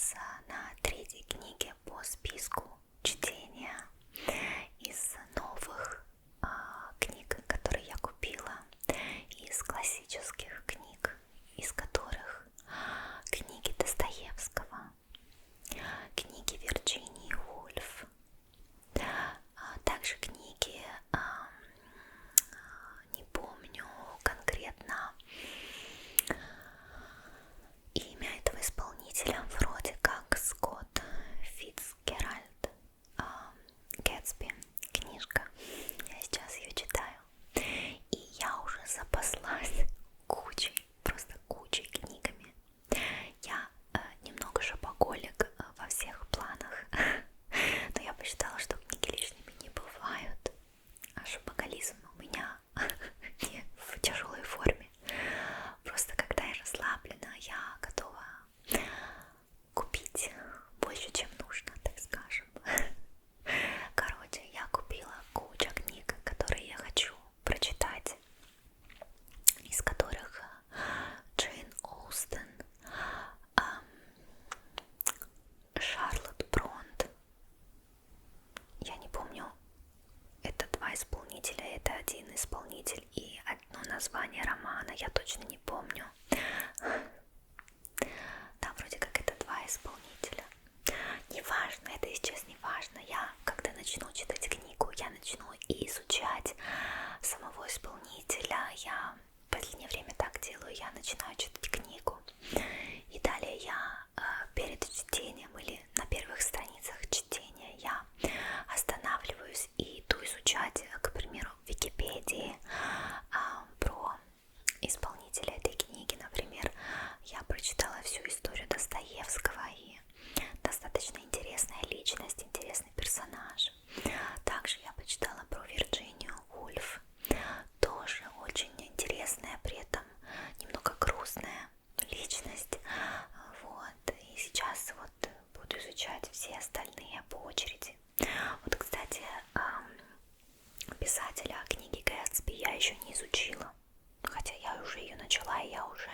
сейчас на третьей книге по списку чтения из новых книг, которые я купила, из классических книг, из которых книги Достоевского, книги Вирджинии Вульф, также книги, не помню конкретно имя этого исполнителя, вроде как Скотт Фицгеральд, Гэтсби, книжка. Я сейчас ее читаю, и я уже запаслась кучей, просто кучей книгами. Я немного шопоголик во всех планах, но я посчитала, что книги лишними не бывают, а шопоголизм у меня не в тяжелой форме. Просто когда я расслаблена, я готова купить больше, чем нужно, так скажем. Короче, я купила кучу книг, которые я хочу прочитать, из которых Джейн Остин, Шарлотт Бронт, я не помню, это два исполнителя, это один исполнитель и одно название романа, я точно не помню. Да, вроде как это два исполнителя. Неважно, это сейчас не важно. Я, когда начну читать книгу, я начну и изучать самого исполнителя. Я в последнее время так делаю, я начинаю читать книгу, и далее я перед чтением или на первых страницах чтения я останавливаюсь и иду изучать, к примеру, в Википедии про исполнителя этой книги. Например, я прочитала всю историю Достоевского, и достаточно интересная личность, интересный персонаж. Также я почитала про Вирджинию Вульф, тоже очень интересная, при этом немного грустная личность. Вот, и сейчас вот буду изучать все остальные по очереди. Вот, кстати, писателя книги Гэтсби я еще не изучила, хотя я уже ее начала, и я уже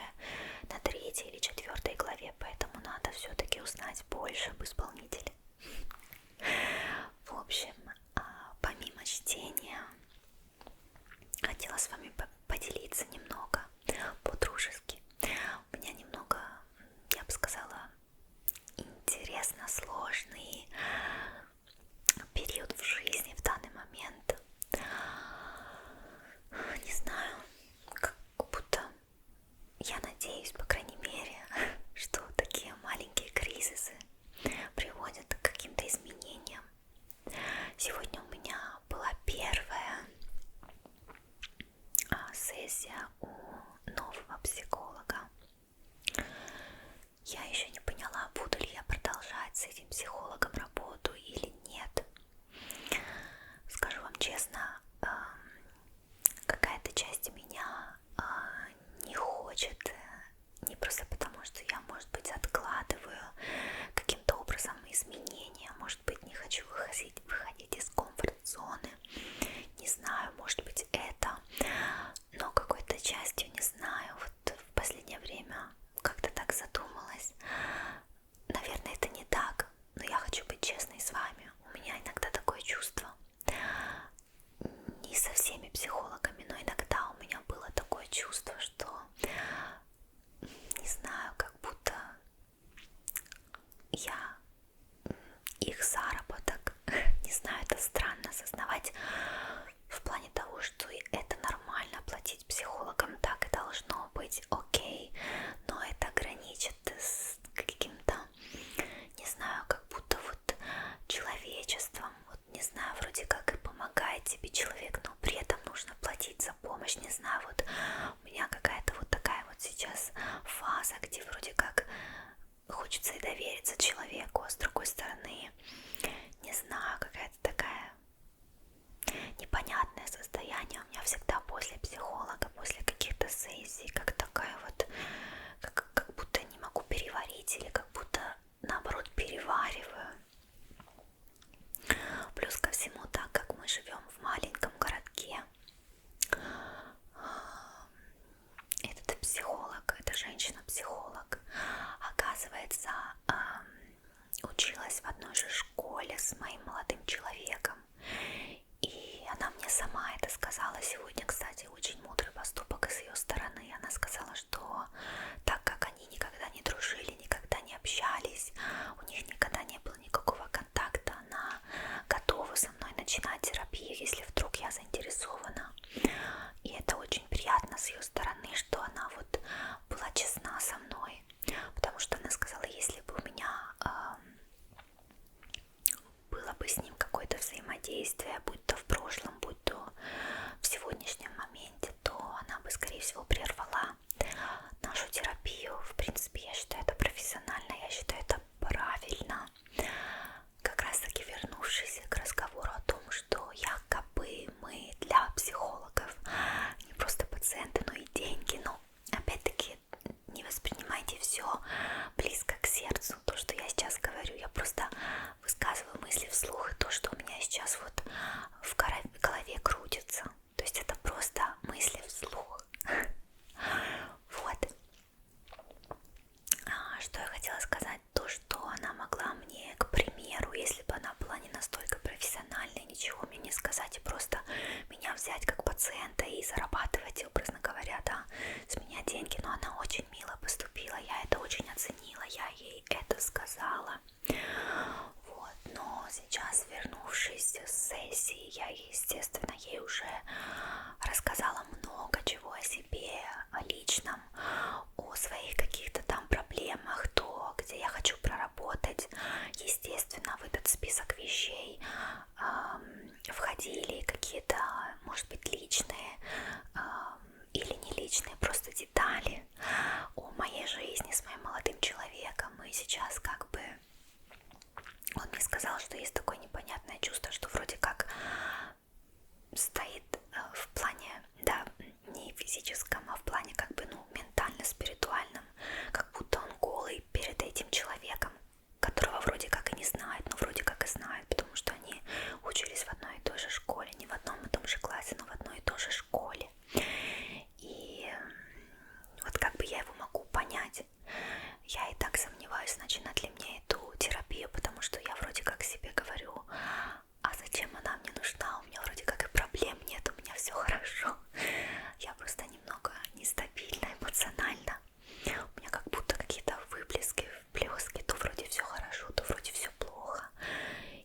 на 3-й или 4-й главе, поэтому надо все-таки узнать больше об исполнителе. В общем, помимо чтения, хотела с вами поделиться немного по-дружески. У меня немного, я бы сказала, интересно сложный период в жизни в данный момент. Не знаю, как будто я надеюсь, по крайней мере, что такие маленькие кризисы приводят к каким-то изменениям. Сегодня у меня была первая сессия у нового психолога. Я еще не поняла, буду ли я продолжать с этим психологом работу или нет. Скажу вам честно, какая-то часть меня не хочет, не просто потому, что я, может быть, откладываю каким-то образом изменения, может быть, не хочу выходить из комфорт-зоны, не знаю, может быть, это, но какой-то частью, не знаю, вот в последнее время как-то так задумалась. Наверное, это не так, но я хочу быть честной с вами. У меня иногда такое чувство, не со всеми психологами, но иногда у меня было такое чувство, что, не знаю, как будто я их заработок, не знаю, это странно осознавать в плане того, что это нормально платить психологам, так и должно быть, окей, но это граничит с каким-то, не знаю, как будто вот человечеством, вот не знаю, вроде как и помогает тебе человек, но при этом нужно платить за помощь, не знаю, вот у меня какая-то вот такая вот сейчас фаза, где вроде как хочется и довериться человеку, действия, будь то в прошлом, будь то в сегодняшнем моменте, то она бы, скорее всего, прервала нашу терапию. В принципе, я считаю это профессионально, я считаю это правильно. Как раз таки вернувшись к разговору о том, что якобы мы для психологов не просто пациенты, но и деньги. Но опять-таки не воспринимайте все близко к сердцу. То, что я сейчас говорю, я просто высказываю мысли вслух, и то, что у меня сейчас вот в голове крутится. То есть это просто мысли вслух. Вот. Что я хотела сказать, то, что она могла мне, к примеру, если бы она была не настолько профессиональной, ничего мне не сказать, и просто меня взять как пациента и зарабатывать, образно говоря, да, с меня деньги, но она очень мило поступила, я это очень оценила, я ей это сказала. Вот, но сейчас, вернувшись с сессии, я, естественно, ей уже рассказала много чего о себе, о личном, о своих каких-то там проблемах, то, где я хочу проработать. Естественно, в этот список вещей входили какие-то, может быть, личные или не личные, просто детали о моей жизни с моим молодым человеком. И сейчас как бы он мне сказал, что есть такое непонятное чувство, что вроде как стоит в плане, да, не физическом, а в плане как бы, ну, ментально-спиритуальном, как будто он голый перед этим человеком, которого вроде как и не знает, но вроде как и знает, потому что они учились в одной и той же школе, не в одном и том же классе, но в одной и той же школе. И вот как бы я его могу понять. Я и так сомневаюсь, начинать ли мне эту терапию, потому что я вроде как себе говорю, а зачем она мне нужна, у меня вроде как и проблем нет, у меня все хорошо. Я просто немного нестабильна эмоционально. У меня как будто какие-то выплески, вплески, то вроде все хорошо, то вроде все плохо.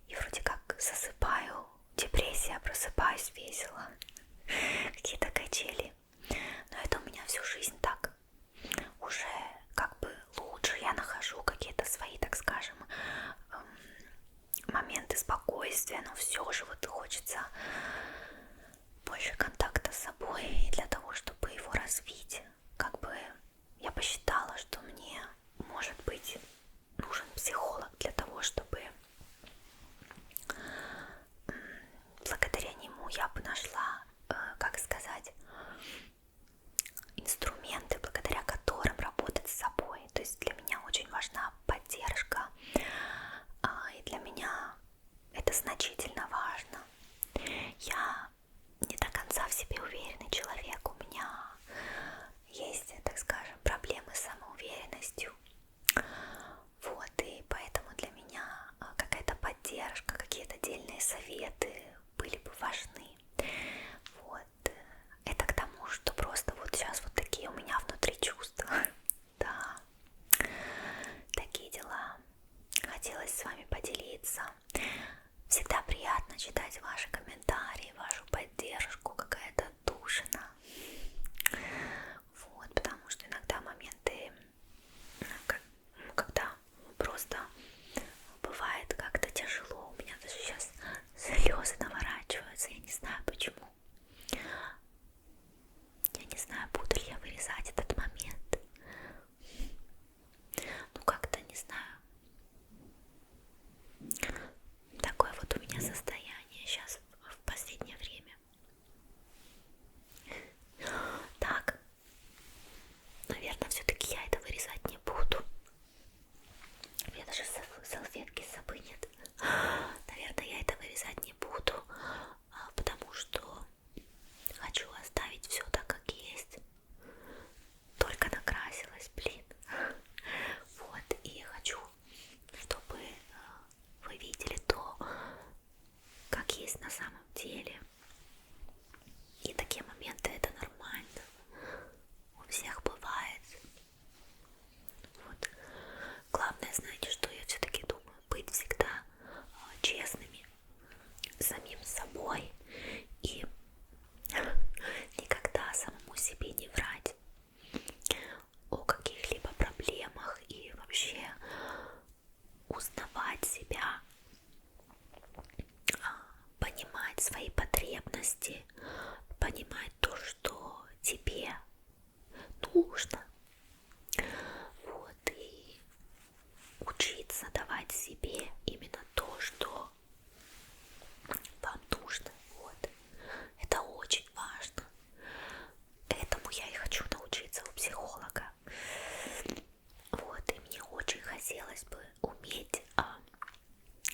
И вроде как засыпаю, депрессия, просыпаюсь весело. Какие-то качели. Но это у меня всю жизнь так. Уже как бы лучше я нахожу какие-то свои, так скажем, моменты спокойствия, но все же вот хочется больше контакта с собой, и для того, чтобы его развить, как бы я посчитала, что мне, может быть, нужен психолог для того, чтобы благодаря нему я бы нашла, как сказать, инструменты, благодаря которым работать с собой. То есть для меня очень важна поддержка, и для меня это значительно важно. Я не до конца в себе уверенный человек, у меня есть, так скажем, проблемы с самоуверенностью. Вот, и поэтому для меня какая-то поддержка, какие-то отдельные советы были бы важны. Вот, это к тому, что просто вот сейчас вот такие у меня внутри чувства. Да, такие дела. Хотелось с вами поделиться. Всегда приятно читать ваши комментарии, вашу поддержку, какая-то отдушина. Вот, потому что иногда моменты, когда просто бывает как-то тяжело. У меня даже сейчас слезы наворачиваются, я не знаю почему. Я не знаю, буду ли я вырезать этот момент. Ну как-то не знаю. Такое вот у меня состояние сейчас в последнее время. Так, наверное, все-таки я это вырезать не буду. У меня даже салфетки с собой нет. Наверное, я это вырезать не буду, потому что хочу оставить все так, как есть. Только накрасилась, блин. Вот, и хочу, чтобы вы видели то, как есть на самом деле. И такие моменты это нормально. У всех бывает. Вот. Главное, знаете, что я все-таки думаю, быть всегда честными с самим собой и никогда самому себе не врать о каких-либо проблемах и вообще узнавать себя, понимать свои потребности, понимать то, что тебе нужно. Вот, и учиться давать себе именно то, что вам нужно. Вот. Это очень важно. Этому я и хочу научиться у психолога. Вот, и мне очень хотелось бы уметь,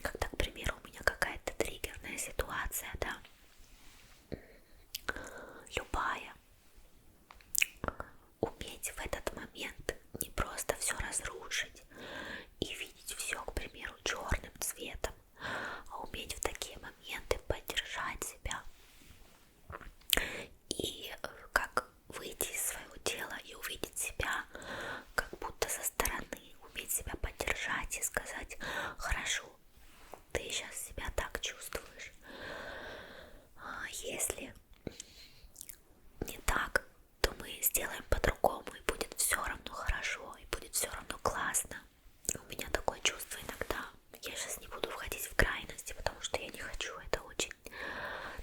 когда, к примеру, у меня какая-то триггерная ситуация, да, любая, уметь в этот момент не просто все разрушить и видеть все, к примеру, черным цветом, а уметь в такие моменты поддержать себя и как выйти из своего тела и увидеть себя как будто со стороны, уметь себя поддержать и сказать: хорошо, ты сейчас себя так чувствуешь, если не так, то мы сделаем по-другому, и будет все равно хорошо, и будет все равно классно. У меня такое чувство иногда. Я сейчас не буду входить в крайности, потому что я не хочу. Это очень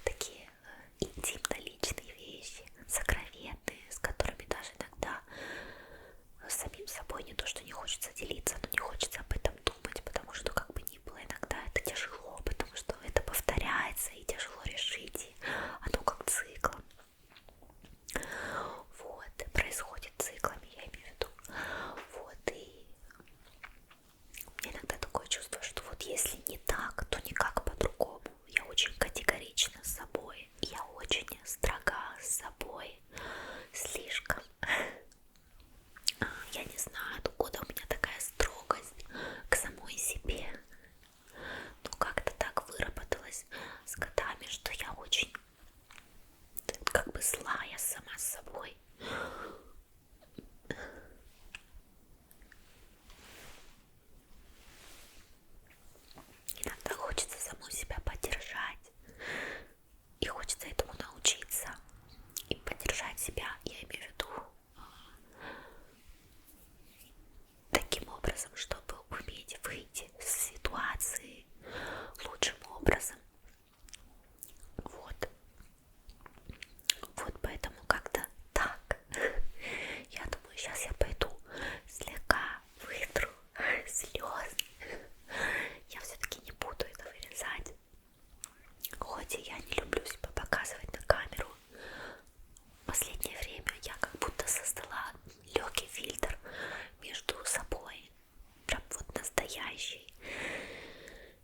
такие интимно личные вещи, сокровенные, с которыми даже иногда с самим собой не то, что не хочется делиться, но не хочется об этом думать, потому что как бы ни было, иногда это тяжело, потому что это повторяется и тяжело решить, и оно как циклом. Вот, происходит циклами, я имею в виду. Вот, и у меня иногда такое чувство, что вот если не так, то никак по-другому. Я очень категорична с собой, я очень строга с собой, слишком. Я не знаю, откуда у меня такая строгость к самой себе. Но как-то так выработалось с годами, что я очень как бы злая сама с собой. Иногда хочется саму себя поддержать, и хочется этому научиться. И поддержать себя, я имею в виду, таким образом, чтобы уметь выйти с ситуации лучшим образом. Вот. Вот поэтому как-то так. Я думаю, сейчас я пойду слегка вытру слез. Я все-таки не буду это вырезать. Хоть и я не люблю себя показывать на камеру. В последнее время я как будто создала легкий фильтр между собой, прям вот настоящий,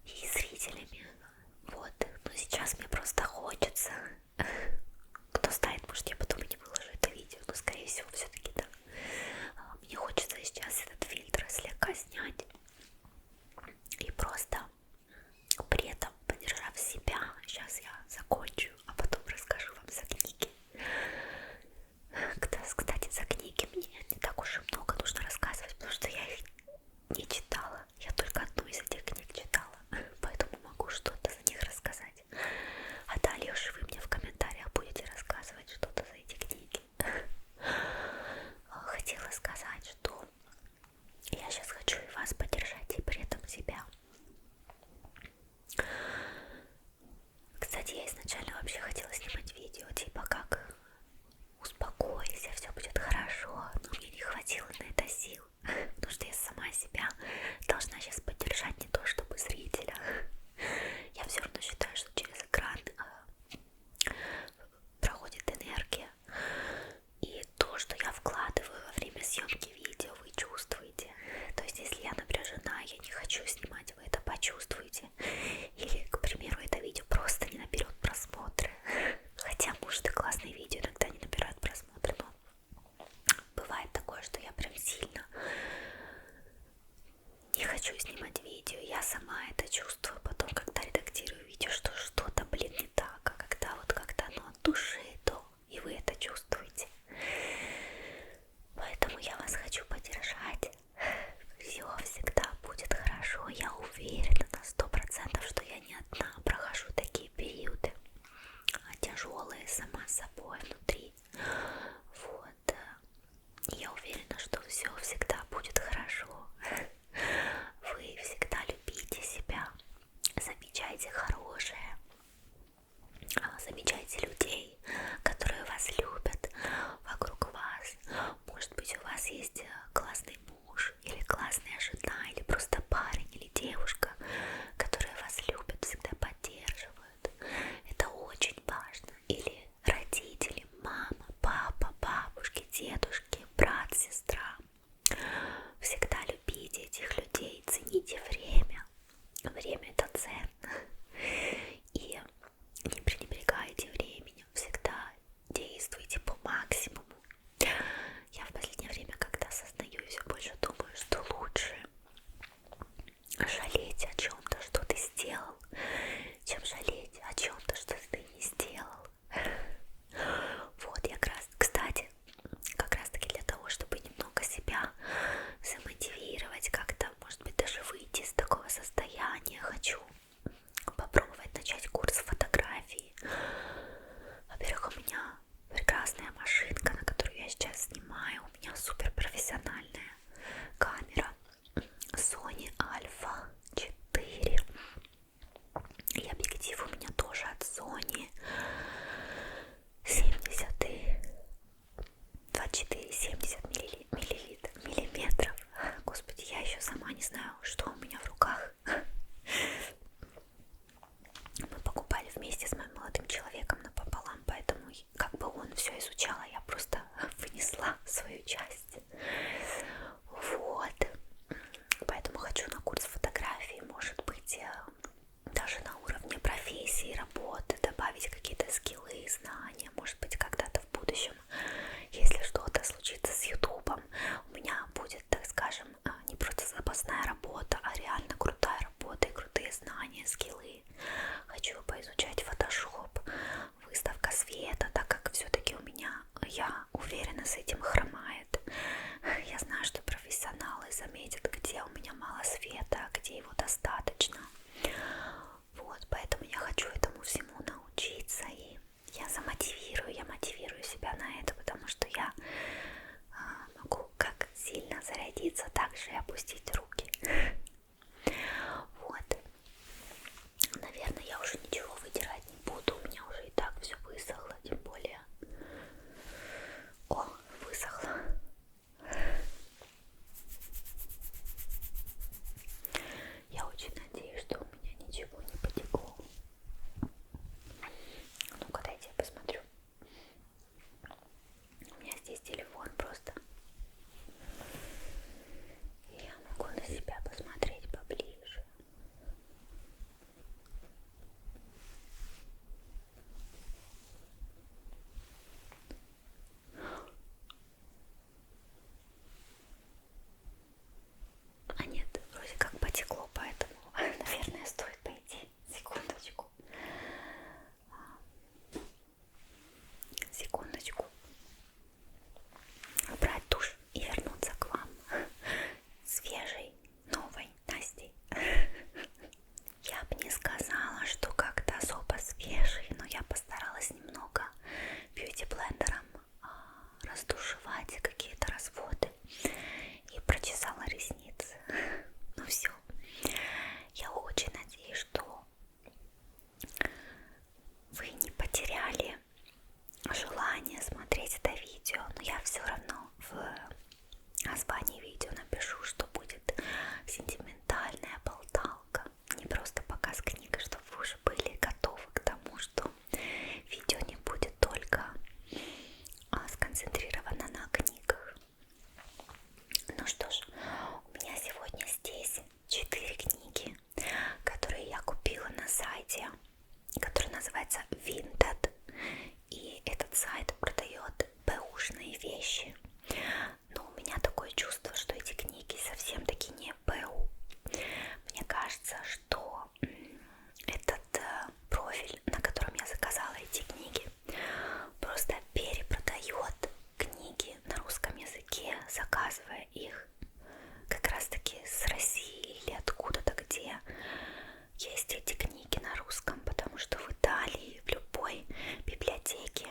и зрителями. Вот. Но сейчас мне просто хочется. Кто знает, может, я потом и не выложу это видео, но скорее всего все-таки да. Мне хочется сейчас этот фильтр слегка снять и просто при этом поддержав себя. Сейчас я закончу, а потом расскажу вам за книги. Кстати, за книги мне не так уж и много нужно рассказывать, потому что я их не читала. Я только одну из этих книг читала, поэтому могу что-то за них рассказать. А далее уж вы мне в комментариях будете рассказывать что-то за эти книги. Хотела сказать, что я сейчас хочу и вас поддержать, и при этом себя. поизучать фотошоп, выставка света, так как все-таки у меня, я уверена, с этим хромает. Я знаю, что профессионалы заметят, где у меня мало света, где его достаточно. Вот, поэтому я хочу этому всему научиться, и я мотивирую себя на это, потому что я могу как сильно зарядиться, так же и опустить руки. Вот. Наверное, я уже ничего вытирать не буду, у меня уже и так все высохло, тем более. О, высохло. Я очень надеюсь, что у меня ничего не потекло. Ну-ка, дайте я посмотрю. У меня здесь телефон просто. Я могу на себя посмотреть поближе. А нет, вроде как потекло, поэтому, наверное, стоит пойти. Секундочку. Секундочку. Убрать душ и вернуться к вам свежей, новой Настей. Я бы не сказала, что как-то особо свежий, но я постаралась немного бьюти-блендером растушевать какие-то разводы и прочесала ресницы. Ну все. Я очень надеюсь, что вы не потеряли желание смотреть это видео, но я все равно в названии видео напишу, что будет сентиментальная болталка, не просто показ книг, чтобы вы уже были готовы к тому, что видео не будет только сконцентрировано на книгах. Ну что ж, у меня сегодня здесь 4 книги, которые я купила на сайте, который называется Vinted. И этот сайт продает бэушные вещи. Но у меня такое чувство, что эти книги совсем-таки не БУ. Мне кажется, что этот профиль, на котором я заказала эти книги, просто перепродает книги на русском языке, заказывая их как раз-таки с России или откуда-то, где есть эти книги на русском, потому что в Италии, в любой библиотеке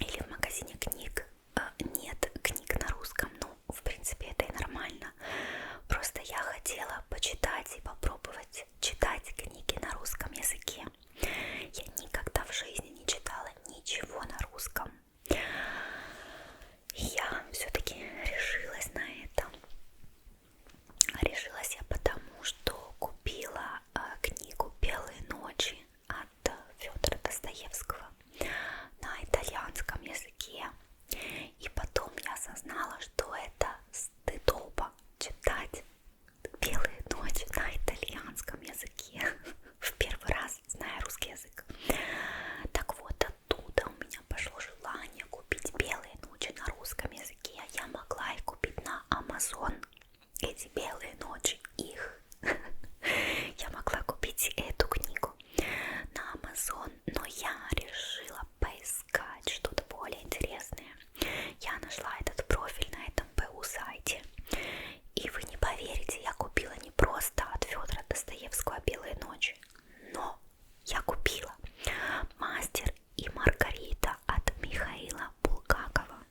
или в магазине книг нет книг на русском. Ну, в принципе, это и нормально. Просто я хотела почитать и попробовать читать книги на русском языке. Я никогда в жизни не читала ничего на русском. И я все-таки решилась на это. Решилась я потому, что купила книгу «Белые ночи» от Федора Достоевского на итальянском языке. И потом я осознала, что это стыдоба читать «Белые ночи» на итальянском языке. В первый раз, зная русский язык. Так вот, оттуда у меня пошло желание купить «Белые ночи» на русском языке. Я могла их купить на Amazon. Эти белые ночи, их. Я могла купить эту книгу на Amazon, но я решила поискать что-то более интересное. Я нашла этот профиль на этом БУ сайте. И вы не поверите, я купила не просто от Федора Достоевского «Белые ночи», но я купила «Мастер и Маргарита» от Михаила Булгакова,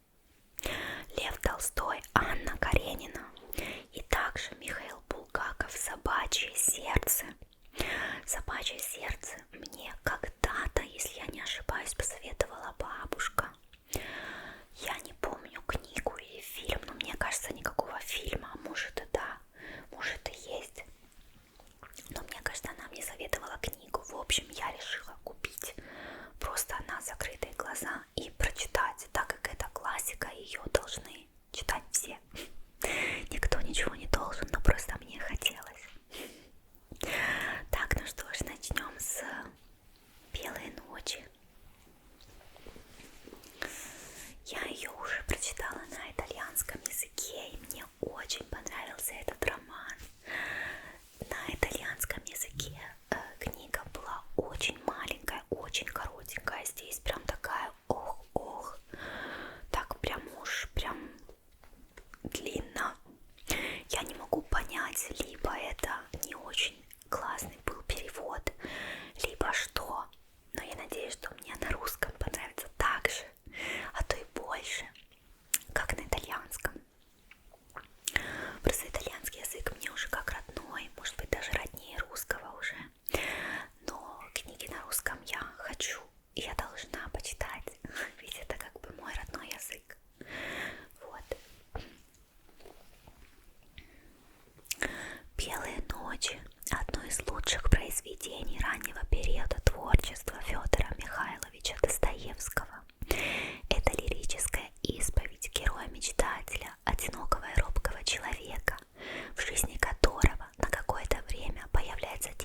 Лев Толстой, Анна Каренина. И также Михаил Булгаков «Собачье сердце». «Собачье сердце» мне когда-то, если я не ошибаюсь, посоветовала бабушка. Я не помню книгу или фильм, но мне кажется, никакого фильма, может и да, может и есть. Но мне кажется, она мне советовала книгу. В общем, я решила купить просто на закрытые глаза и прочитать, так как это классика, ее должны читать все. Никто ничего не должен, но просто мне хотелось. Так, ну что ж, начнем с «Белой ночи».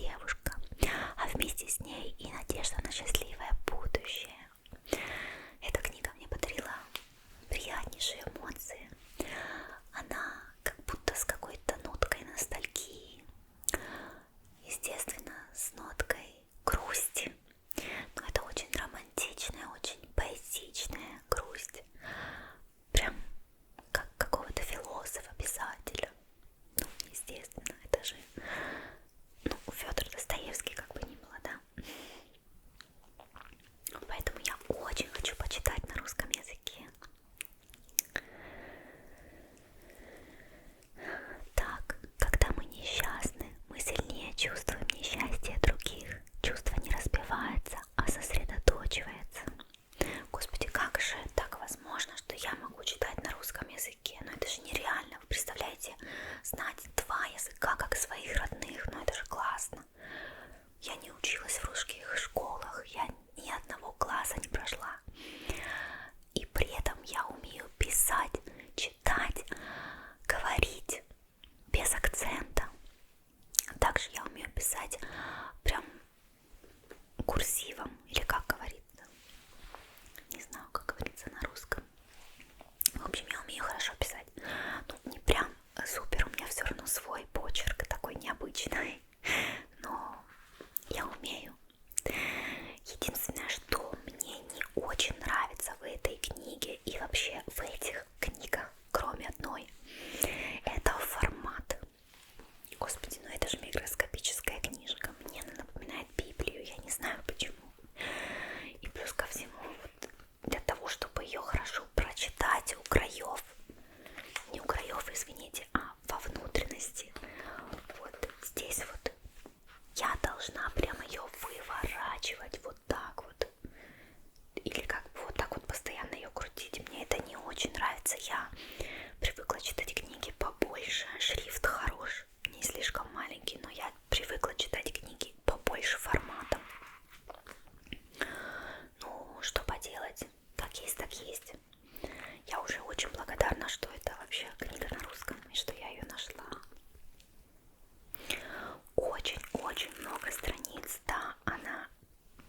девушка, а вместе с ней и надежда на счастливое будущее. Эта книга мне подарила приятнейшие эмоции. Она как будто с какой-то ноткой ностальгии, естественно, с ноткой грусти. Но это очень романтичная, очень поэтичная грусть. Прям как какого-то философа, писателя. Ну, естественно, это же, ну, Фёдор Достоевский, как бы ни было, да. Поэтому я очень хочу почитать на русском языке. Так, когда мы несчастны, мы сильнее чувствуем несчастье других. Чувство не разбивается, а сосредоточивается. Господи, как же так возможно, что я могу читать на русском языке? Ну это же нереально. Вы представляете, знать два языка как своих родных? Ну это же классно. Я не училась в русских школах, я ни одного класса не прошла. И при этом я умею писать, читать, говорить без акцента. Также я умею писать прям курсивом, или как говорится. Не знаю, как говорится на русском. В общем, я умею хорошо писать. Ну, не прям супер, у меня все равно свой почерк такой необычный. Но я умею. Единственное, что мне не очень нравится в этой книге и вообще в этих книгах, кроме одной, это формат. Господи, ну это же микроскопическая книжка. Мне она напоминает Библию, я не знаю почему. И плюс ко всему, вот для того, чтобы ее хорошо прочитать у краев, не у краев, извините, а во внутренности, вот здесь вот я должна прям ее выворачивать вот так вот. Или как бы вот так вот постоянно ее крутить. Мне это не очень нравится. Я привыкла читать книги побольше, шрифт хорош, не слишком маленький, но я привыкла читать книги побольше форматом. Ну, что поделать, как есть, так есть. Я уже очень благодарна, что это вообще книга на русском, и что я ее нашла. Очень-очень много страниц, да, она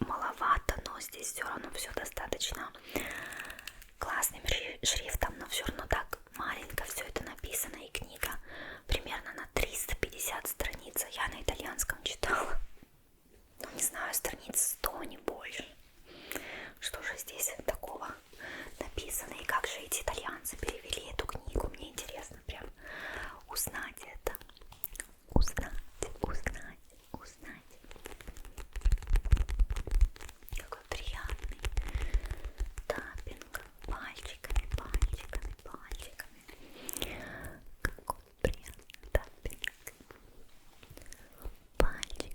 маловато, но здесь все равно все достаточно классным шрифтом, но все равно так маленько все это написано, и книга примерно на 350 страниц. Я на итальянском читала, ну не знаю, страниц 100, не больше. Что же здесь такого написано, и как же эти итальянцы перевели эту книгу? Мне интересно прям узнать это. Узнать. Какой приятный таппинг пальчиками. Какой приятный таппинг пальчиками.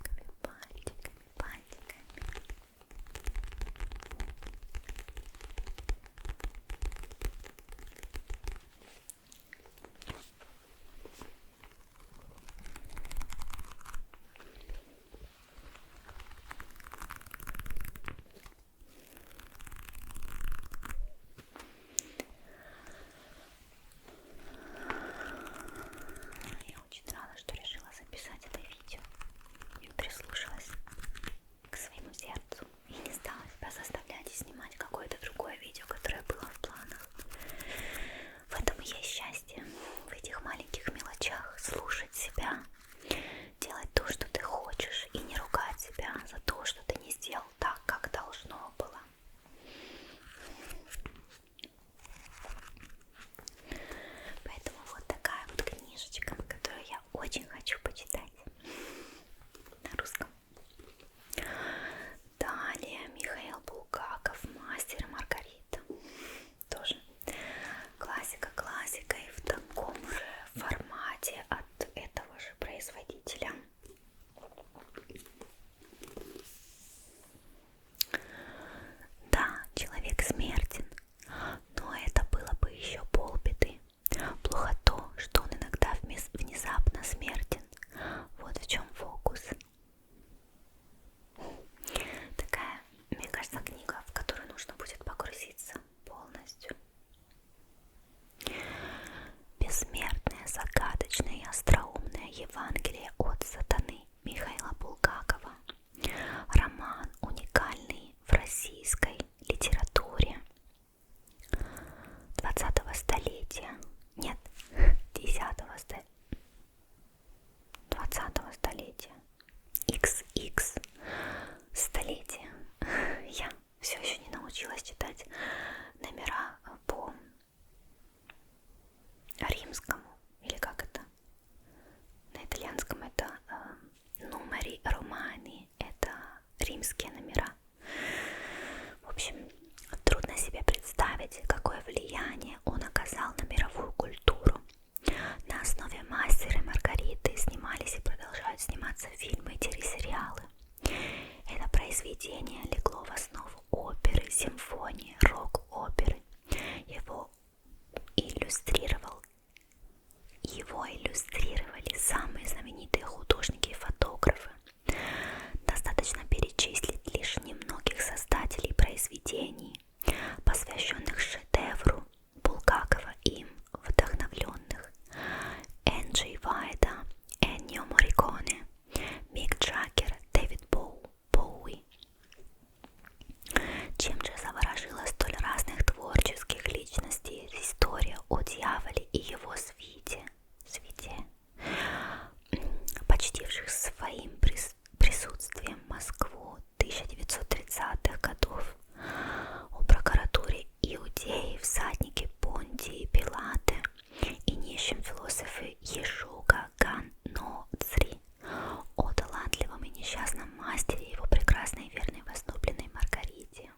фильмы и телесериалы. Это произведение легло в основу оперы, симфонии, рок-оперы. Его иллюстрировали самые знаменитые художники и фотографы. Достаточно перечислить лишь немногих создателей произведений, посвященных шедевру Булгакова им вдохновленных: Энджи Вайда, Эннио Морриконе, Мик Джаггер, Дэвид Боуи. Чем же заворожила столь разных творческих личностей история о дьяволе и его свите, почтивших своим присутствием Москву 1930-х годов, о прокуратуре Иудеи, всаднике Понтии Пилате и нищем философе Ешуа Ган Ноцри, о талантливом и несчастном мастере и его прекрасной и верной возлюбленной Маргарите.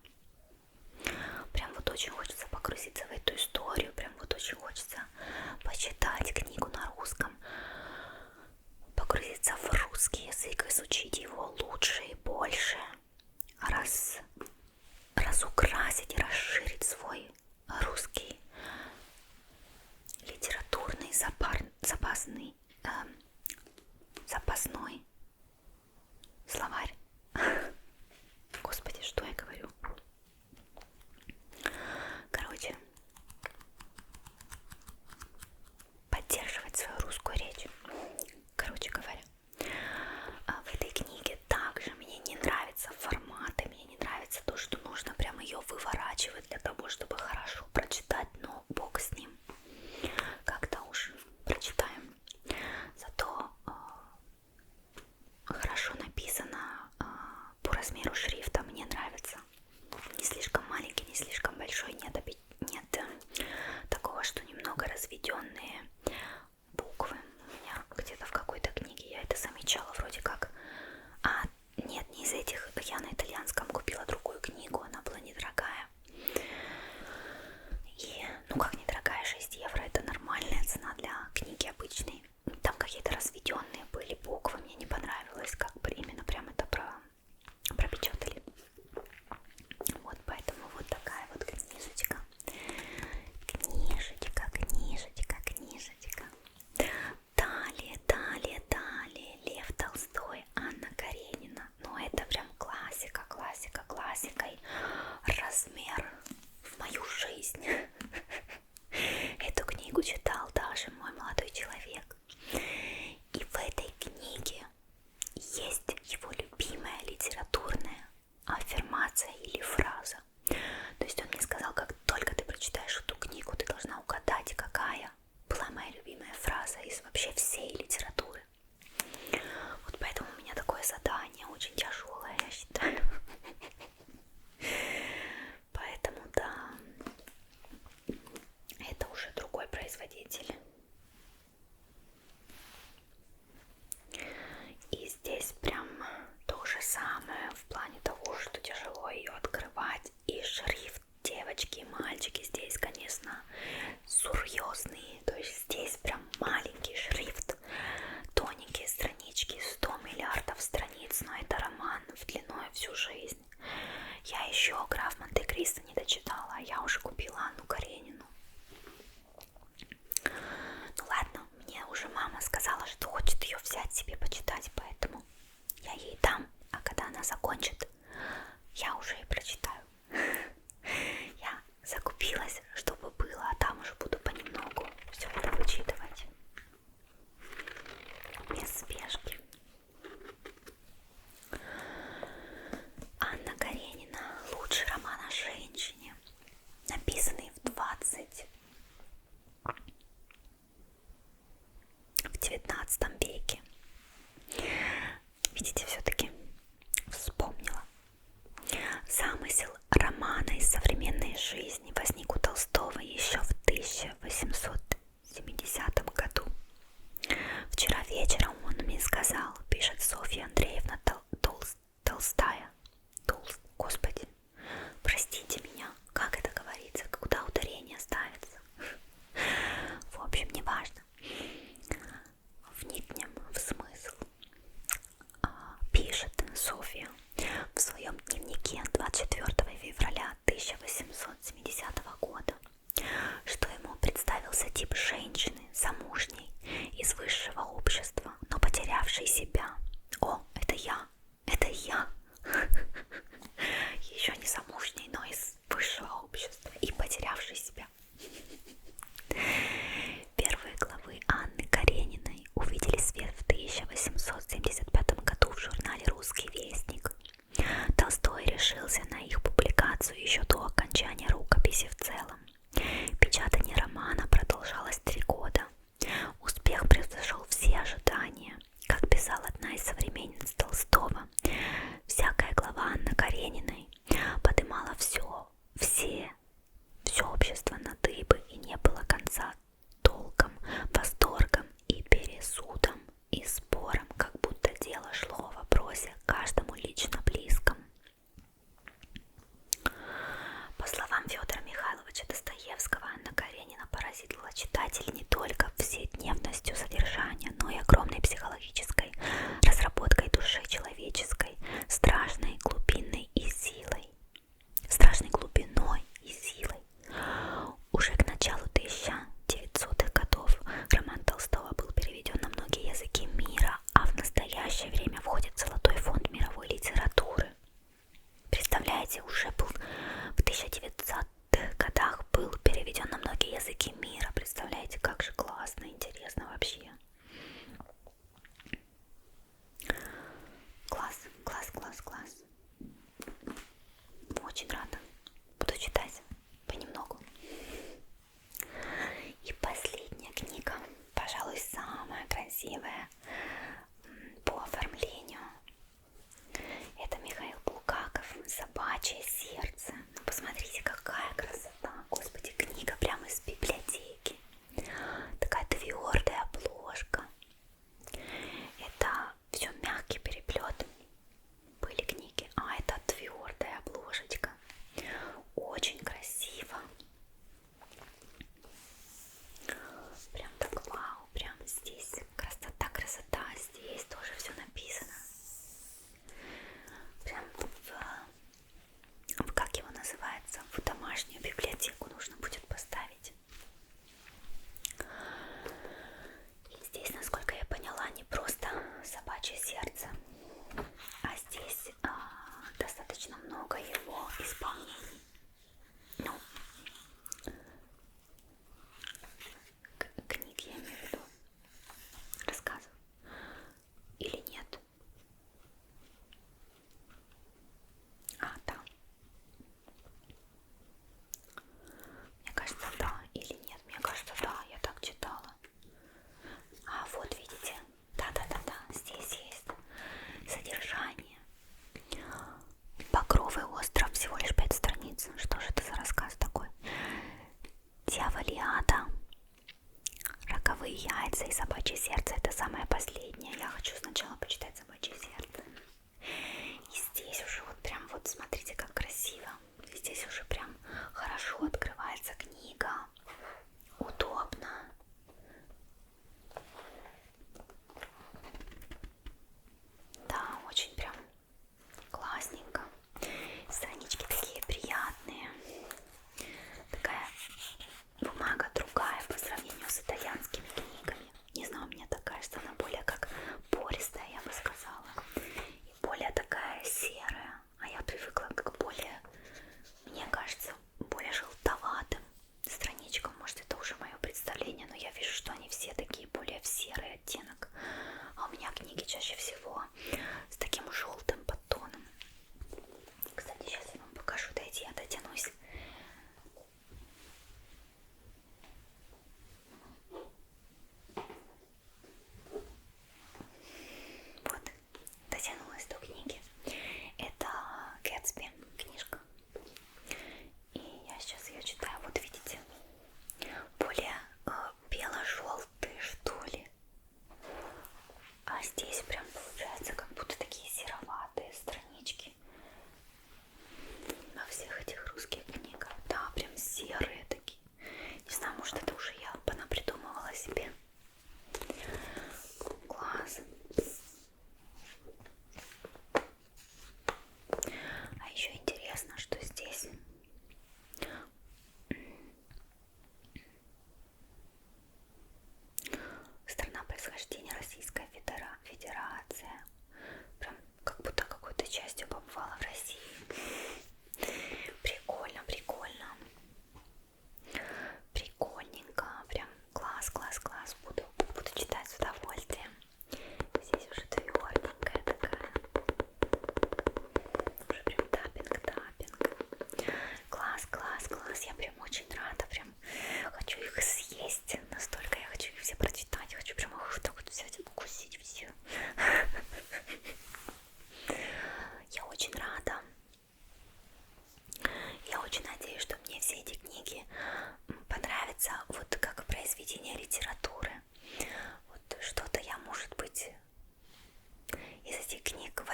Прям вот очень хочется погрузиться в эту историю, прям вот очень хочется почитать книгу на русском, погрузиться в русский язык, изучить его лучше и больше, разукрасить и расширить свой русский литературный запасной словарь. Господи, что я говорю? Короче, поддерживать свою русскую речь. Короче говоря, в этой книге также мне не нравятся форматы, мне не нравится то, что нужно прям ее выворачивать для того, чтобы хорошо прочитать, но бог с ним. Как-то уж прочитаем. Зато хорошо написано по размеру шрифта, мне нравится. Не слишком маленький, не слишком большой, нет такого, что немного разведенные буквы. У меня где-то в какой-то книге я это замечала, вроде как. Нет, не из этих. Я на итальянском купила другую книгу, она была недорогая. И, ну как недорогая, 6 евро, это нормальная цена для книги обычной. Там какие-то разведенные были буквы, мне не понравилось, как именно прям это пропечатали. Вот поэтому вот такая вот книжечка. Книжечка. Далее. Лев Толстой, Анна Каренина. Ну это прям классика классикой. Размер в мою жизнь. Эту книгу читал даже мой молодой человек. И в этой книге есть его любимая литературная аффирмация или фраза. То есть он мне сказал, как только ты прочитаешь эту книгу, ты должна угадать, какая была моя любимая фраза из вообще всей литературы. Вот поэтому у меня такое задание очень тяжелое, я считаю. Поэтому да, это уже другой производитель. И здесь прям то же самое в плане того, что тяжело ее открывать. И шрифт, девочки и мальчики, здесь, конечно, серьезный. То есть здесь прям маленький шрифт, тоненькие странички, 100 миллиардов страниц. Но это роман в длиной всю жизнь. Я еще «Граф Монте-Кристо» не дочитала, а я уже купила Анну Каренину. Ну ладно, мне уже мама сказала, что хочет ее взять себе почитать, поэтому я ей дам, а когда она закончит, я уже и прочитаю. Я закупилась, чтобы было, а там уже буду понемногу все это вычитывать. Без спешки. Анна Каренина. Лучший роман о женщине, написанный в 19 веке. Видите, все-таки вспомнила. Замысел романа из современной жизни возник у Толстого еще в 1870 году. Вчера вечером он мне сказал, пишет Софья Андреевна Толстая. Господи, простите меня, как это говорится, куда ударение ставится. В общем, неважно. Вникнем в смысл. Софья в своем дневнике 24 февраля 1870 года, что ему представился тип женщины, замужней, из высшего общества, но потерявшей себя. О, это я, это я. Еще не замужней, но из высшего общества и потерявшей себя. Первые главы Анны Карениной увидели свет в 1875 году в журнале «Русский вестник». Толстой решился на их публикацию еще до окончания рукописи в целом. Печатание романа продолжалось 3 года. Успех превзошел все ожидания. Как писала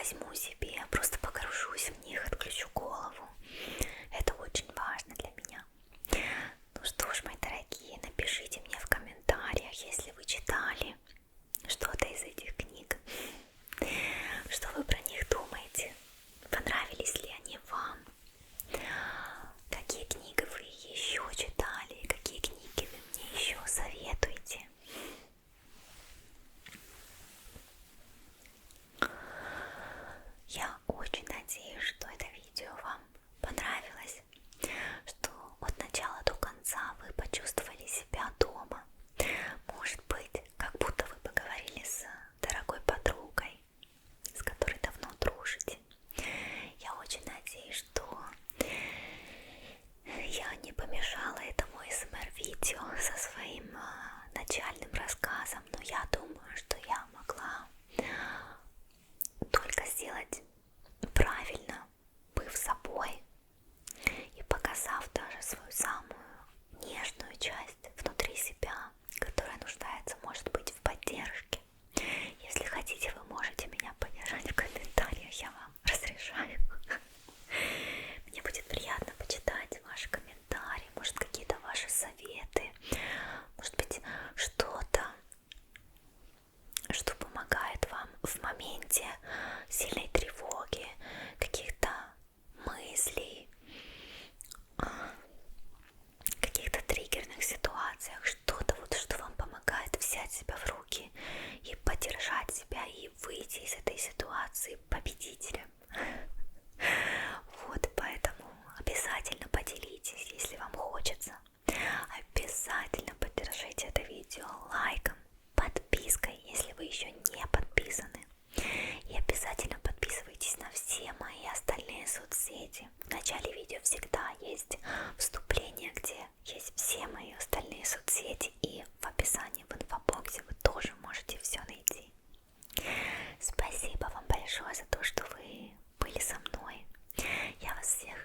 возьму себе, просто погружусь в них, отключу голову. Это очень важно для меня. Ну что ж, мои дорогие, напишите мне в комментариях, если вы читали что-то из этих книг. Что вы про них думаете? Понравились ли они вам? Какие книги вы еще читали? Какие книги вы мне еще советуете? Я очень надеюсь, что это видео вам понравилось, что от начала до конца вы почувствовали себя дома. Может быть, как будто вы поговорили с дорогой подругой, с которой давно дружите. Я очень надеюсь, что я не помешала этому СМР-видео со своим начальным рассказом, но я думаю, что я могла только сделать правильно, быв собой и показав даже свою самую нежную часть внутри себя, которая нуждается, может быть, в поддержке. Если хотите, вы можете меня поддержать в комментариях, я вам разрешаю. Мне будет приятно почитать ваши комментарии, может, какие-то ваши советы, может быть, что-то, что помогает вам в моменте сильной тревоги, каких-то мыслей, каких-то триггерных ситуациях, что-то вот, что вам помогает взять себя в руки и поддержать себя и выйти из этой ситуации победителем. Вот, поэтому обязательно поделитесь, если вам хочется. Обязательно поддержите это видео лайком, подпиской, если вы еще не подписаны. И обязательно подписывайтесь на все мои остальные соцсети. В начале видео всегда есть вступление, где есть все мои остальные соцсети. И в описании, в инфобоксе вы тоже можете все найти. Спасибо вам большое за то, что вы были со мной. Я вас всех